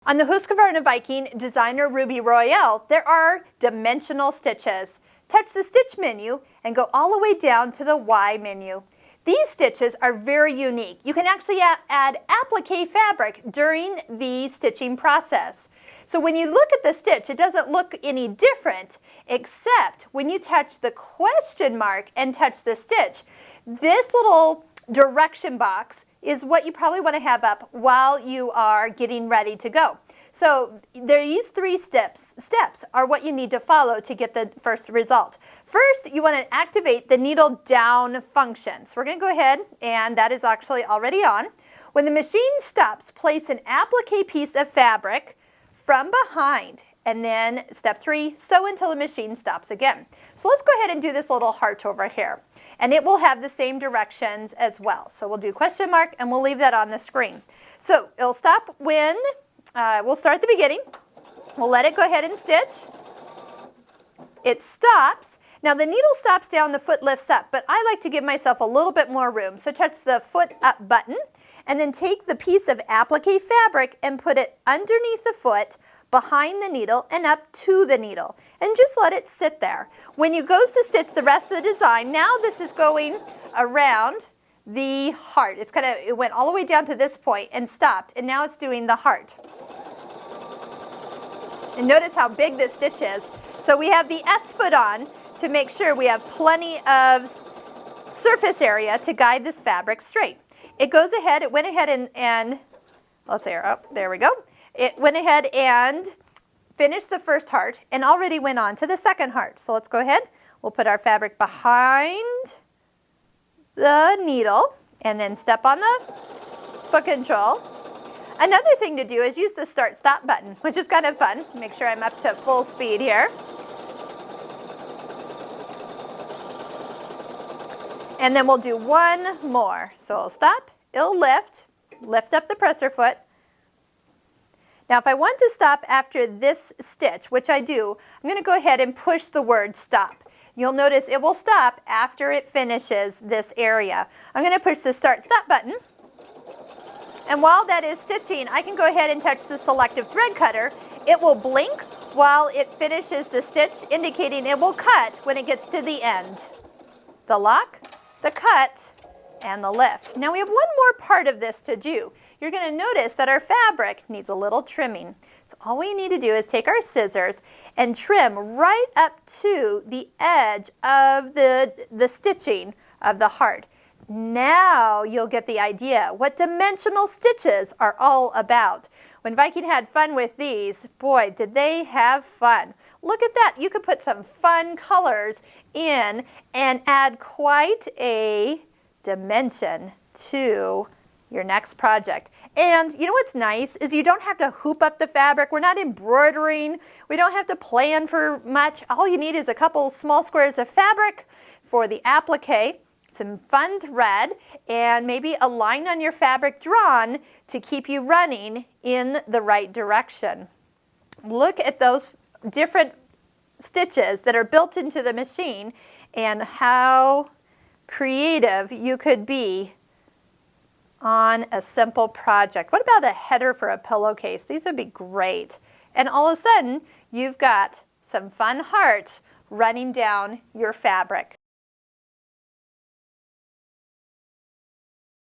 On the Husqvarna Viking Designer Ruby Royale, there are dimensional stitches. Touch the stitch menu and go all the way down to the Y menu. These stitches are very unique. You can actually add applique fabric during the stitching process. So when you look at the stitch, it doesn't look any different, except when you touch the question mark and touch the stitch. This little direction box is what you probably want to have up while you are getting ready to go. So these three steps are what you need to follow to get the first result. First, you want to activate the needle down function. So we're going to go ahead, and that is actually already on. When the machine stops, place an applique piece of fabric from behind. And then step 3, sew until the machine stops again. So let's go ahead and do this little heart over here. And it will have the same directions as well. So we'll do question mark and we'll leave that on the screen. So it'll stop when, we'll start at the beginning. We'll let it go ahead and stitch. It stops. Now the needle stops down, the foot lifts up, but I like to give myself a little bit more room. So touch the foot up button and then take the piece of applique fabric and put it underneath the foot, behind the needle and up to the needle, and just let it sit there. When you go to stitch the rest of the design, now this is going around the heart. It went all the way down to this point and stopped, and now it's doing the heart. And notice how big this stitch is. So we have the S foot on to make sure we have plenty of surface area to guide this fabric straight. It goes ahead, it went ahead and let's say, oh, there we go. It went ahead and finished the first heart and already went on to the second heart. So let's go ahead. We'll put our fabric behind the needle and then step on the foot control. Another thing to do is use the start-stop button, which is kind of fun. Make sure I'm up to full speed here. And then we'll do one more. So it'll stop, it'll lift up the presser foot. Now if I want to stop after this stitch, which I do, I'm going to go ahead and push the word stop. You'll notice it will stop after it finishes this area. I'm going to push the start stop button. And while that is stitching, I can go ahead and touch the selective thread cutter. It will blink while it finishes the stitch, indicating it will cut when it gets to the end. The lock, the cut, and the lift. Now we have one more part of this to do. You're going to notice that our fabric needs a little trimming. So all we need to do is take our scissors and trim right up to the edge of the stitching of the heart. Now you'll get the idea what dimensional stitches are all about. When Viking had fun with these, boy, did they have fun. Look at that. You could put some fun colors in and add quite a dimension to your next project. And you know what's nice is you don't have to hoop up the fabric. We're not embroidering. We don't have to plan for much. All you need is a couple small squares of fabric for the applique, some fun thread, and maybe a line on your fabric drawn to keep you running in the right direction. Look at those different stitches that are built into the machine and how creative you could be on a simple project. What about a header for a pillowcase? These would be great. And all of a sudden, you've got some fun hearts running down your fabric.